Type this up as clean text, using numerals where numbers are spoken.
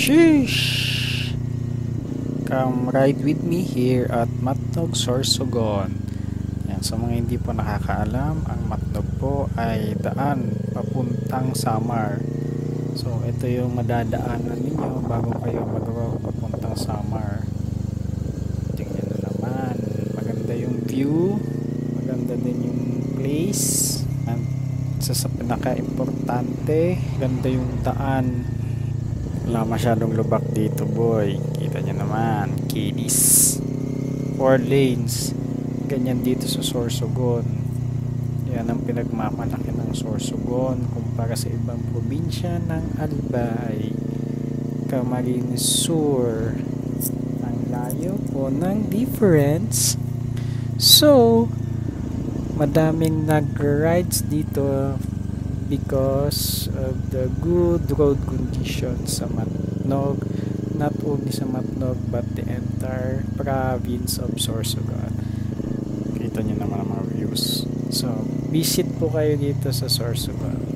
Sheesh! Come ride with me here at Matnog, Sorsogon. Yan, sa mga hindi po nakakaalam, ang Matnog po ay daan papuntang Samar. So ito yung madadaanan ninyo bago kayo mag-road papuntang Samar. Tingnan nyo naman, maganda yung view, maganda din yung place. At sa pinaka-importante, ganda yung daan. Wala masyadong lubak dito, boy. Kita nyo naman, kiddies. 4 lanes. Ganyan dito sa Sorsogon. Yan ang pinagmamalaki ng Sorsogon kumpara sa ibang probinsya ng Albay, Camarines Sur. Ang layo po ng difference. So madaming nag-rides dito because of the good road conditions sa Matnog, not only sa Matnog but the entire province of Sorsogon. Kita nyo naman ang mga views. So visit po kayo dito sa Sorsogon.